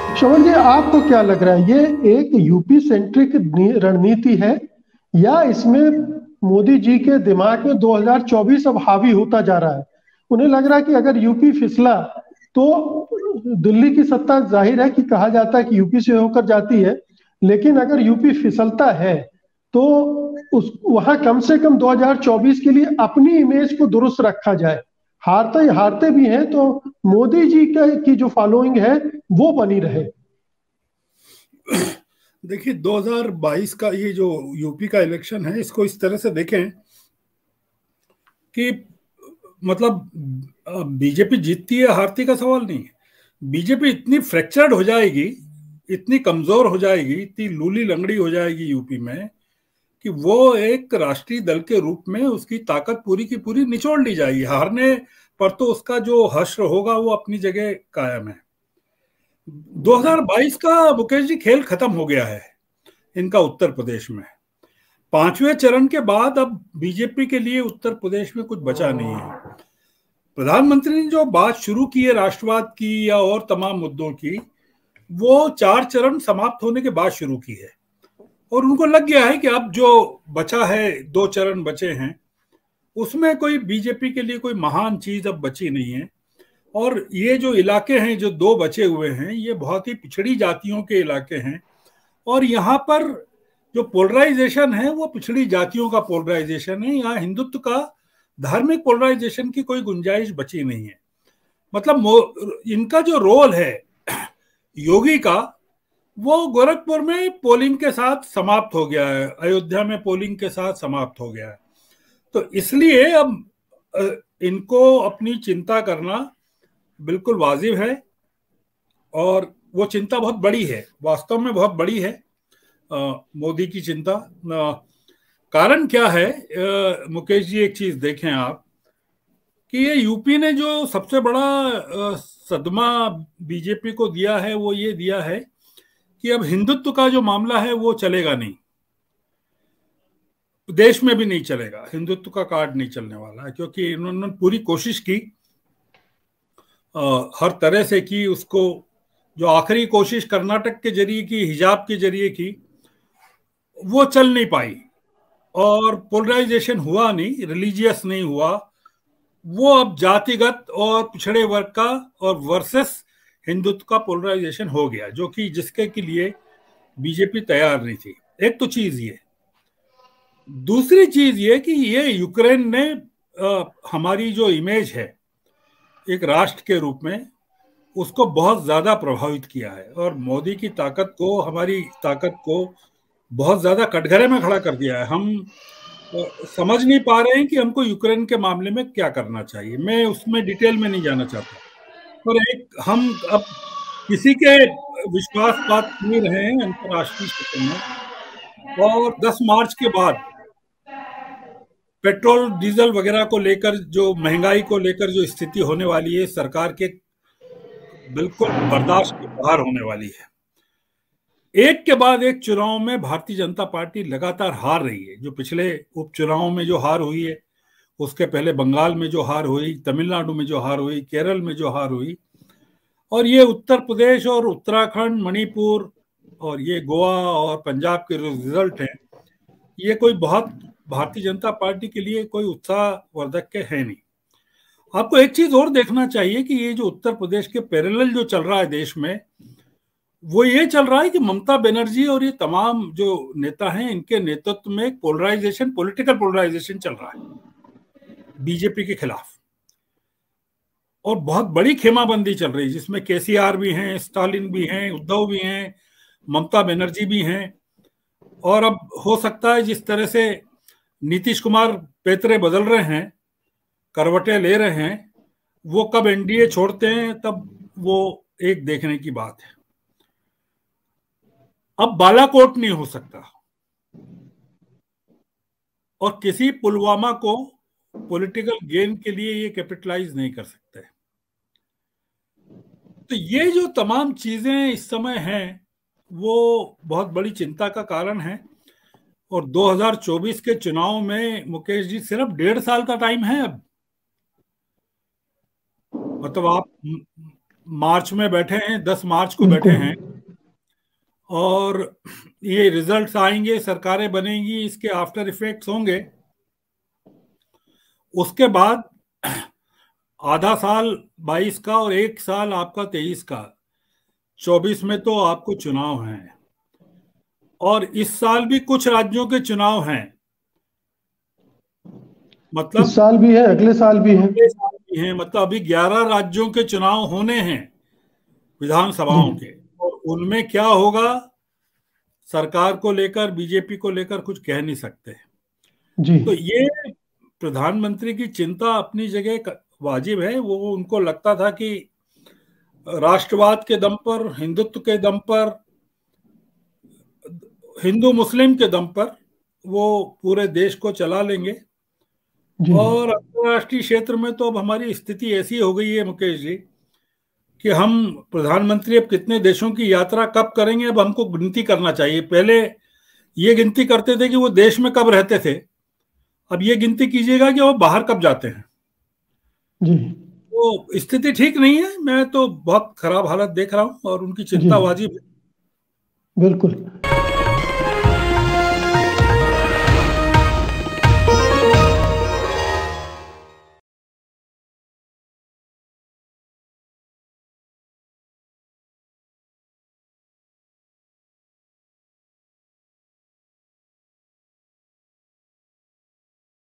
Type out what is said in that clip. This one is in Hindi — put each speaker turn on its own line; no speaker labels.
श्रवण जी, आपको क्या लग रहा है, ये एक यूपी सेंट्रिक रणनीति है या इसमें मोदी जी के दिमाग में 2024 अब हावी होता जा रहा है? उन्हें लग रहा है कि अगर यूपी फिसला तो दिल्ली की सत्ता, जाहिर है कि कहा जाता है कि यूपी से होकर जाती है, लेकिन अगर यूपी फिसलता है तो उस वहां कम से कम 2024 के लिए अपनी इमेज को दुरुस्त रखा जाए। हारते हारते भी हैं तो मोदी जी की जो फॉलोइंग है वो बनी रहे।
देखिए 2022 का ये जो यूपी का इलेक्शन है, इसको इस तरह से देखें कि मतलब बीजेपी जीतती है हारती का सवाल नहीं है। बीजेपी इतनी फ्रैक्चर्ड हो जाएगी, इतनी कमजोर हो जाएगी, इतनी लूली लंगड़ी हो जाएगी यूपी में कि वो एक राष्ट्रीय दल के रूप में उसकी ताकत पूरी की पूरी निचोड़ ली जाएगी। हारने पर तो उसका जो हश्र होगा वो अपनी जगह कायम है। 2022 का मुकेश जी खेल खत्म हो गया है इनका उत्तर प्रदेश में। पांचवें चरण के बाद अब बीजेपी के लिए उत्तर प्रदेश में कुछ बचा नहीं है। प्रधानमंत्री ने जो बात शुरू की है राष्ट्रवाद की या और तमाम मुद्दों की, वो 4 चरण समाप्त होने के बाद शुरू की है और उनको लग गया है कि अब जो बचा है, 2 चरण बचे हैं, उसमें कोई बीजेपी के लिए कोई महान चीज अब बची नहीं है। और ये जो इलाके हैं, जो 2 बचे हुए हैं, ये बहुत ही पिछड़ी जातियों के इलाके हैं और यहाँ पर जो पोलराइजेशन है वो पिछड़ी जातियों का पोलराइजेशन है। यहाँ हिंदुत्व का, धार्मिक पोलराइजेशन की कोई गुंजाइश बची नहीं है। मतलब इनका जो रोल है योगी का, वो गोरखपुर में पोलिंग के साथ समाप्त हो गया है, अयोध्या में पोलिंग के साथ समाप्त हो गया है। तो इसलिए अब इनको अपनी चिंता करना बिल्कुल वाजिब है और वो चिंता बहुत बड़ी है, वास्तव में बहुत बड़ी है मोदी की चिंता। कारण क्या है मुकेश जी, एक चीज देखें आप कि ये यूपी ने जो सबसे बड़ा सदमा बीजेपी को दिया है वो ये दिया है कि अब हिंदुत्व का जो मामला है वो चलेगा नहीं, देश में भी नहीं चलेगा, हिंदुत्व का कार्ड नहीं चलने वाला है। क्योंकि इन्होंने पूरी कोशिश की, हर तरह से की, उसको जो आखिरी कोशिश कर्नाटक के जरिए की, हिजाब के जरिए की, वो चल नहीं पाई और पोलराइजेशन हुआ नहीं, रिलीजियस नहीं हुआ। वो अब जातिगत और पिछड़े वर्ग का और वर्सेस हिंदुत्व का पोलराइजेशन हो गया, जो कि जिसके के लिए बीजेपी तैयार नहीं थी। एक तो चीज ये, दूसरी चीज ये कि ये यूक्रेन ने हमारी जो इमेज है एक राष्ट्र के रूप में, उसको बहुत ज्यादा प्रभावित किया है और मोदी की ताकत को, हमारी ताकत को बहुत ज्यादा कटघरे में खड़ा कर दिया है। हम समझ नहीं पा रहे हैं कि हमको यूक्रेन के मामले में क्या करना चाहिए। मैं उसमें डिटेल में नहीं जाना चाहता, पर एक हम अब किसी के विश्वास पात नहीं रहे हैं अंतर्राष्ट्रीय क्षेत्र में। और 10 मार्च के बाद पेट्रोल डीजल वगैरह को लेकर, जो महंगाई को लेकर जो स्थिति होने वाली है सरकार के, बिल्कुल बर्दाश्त के बाहर होने वाली है। एक के बाद एक चुनाव में भारतीय जनता पार्टी लगातार हार रही है। जो पिछले उपचुनाव में जो हार हुई है, उसके पहले बंगाल में जो हार हुई, तमिलनाडु में जो हार हुई, केरल में जो हार हुई, और ये उत्तर प्रदेश और उत्तराखंड, मणिपुर और ये गोवा और पंजाब के रिजल्ट हैं, ये कोई बहुत भारतीय जनता पार्टी के लिए कोई उत्साहवर्धक के है नहीं। आपको एक चीज और देखना चाहिए कि ये जो उत्तर प्रदेश के पैरेलल जो चल रहा है देश में, वो ये चल रहा है कि ममता बनर्जी और ये तमाम जो नेता हैं, इनके नेतृत्व में एक पोलराइजेशन, पॉलिटिकल पोलराइजेशन चल रहा है बीजेपी के खिलाफ और बहुत बड़ी खेमाबंदी चल रही है, जिसमें केसीआर भी हैं, स्टालिन भी हैं, उद्धव भी हैं, ममता बनर्जी भी हैं। और अब हो सकता है जिस तरह से नीतीश कुमार पैतरे बदल रहे हैं, करवटें ले रहे हैं, वो कब एनडीए छोड़ते हैं तब वो एक देखने की बात है। अब बालाकोट नहीं हो सकता और किसी पुलवामा को पॉलिटिकल गेन के लिए ये कैपिटलाइज नहीं कर सकते। तो ये जो तमाम चीजें इस समय हैं वो बहुत बड़ी चिंता का कारण है। और 2024 के चुनाव में मुकेश जी सिर्फ 1.5 साल का टाइम है अब। मतलब आप मार्च में बैठे हैं, 10 मार्च को बैठे हैं, और ये रिजल्ट्स आएंगे, सरकारें बनेंगी, इसके आफ्टर इफेक्ट्स होंगे। उसके बाद आधा साल 22 का और 1 साल आपका 23 का, 24 में तो आपको चुनाव हैं, और इस साल भी कुछ राज्यों के चुनाव हैं। मतलब
इस साल भी है, अगले साल भी है।
अगले साल भी हैं, मतलब अभी 11 राज्यों के चुनाव होने हैं, विधानसभाओं के, और उनमें क्या होगा सरकार को लेकर, बीजेपी को लेकर कुछ कह नहीं सकते।
जी
तो ये प्रधानमंत्री की चिंता अपनी जगह वाजिब है। वो उनको लगता था कि राष्ट्रवाद के दम पर, हिंदुत्व के दम पर, हिंदू मुस्लिम के दम पर वो पूरे देश को चला लेंगे।
जी
और अंतर्राष्ट्रीय क्षेत्र में तो अब हमारी स्थिति ऐसी हो गई है मुकेश जी कि हम प्रधानमंत्री अब कितने देशों की यात्रा कब करेंगे, अब हमको गिनती करना चाहिए। पहले ये गिनती करते थे कि वो देश में कब रहते थे, अब ये गिनती कीजिएगा कि वो बाहर कब जाते हैं।
जी
तो स्थिति ठीक नहीं है, मैं तो बहुत खराब हालत देख रहा हूं, और उनकी
जी
चिंता वाजिब है।
बिल्कुल।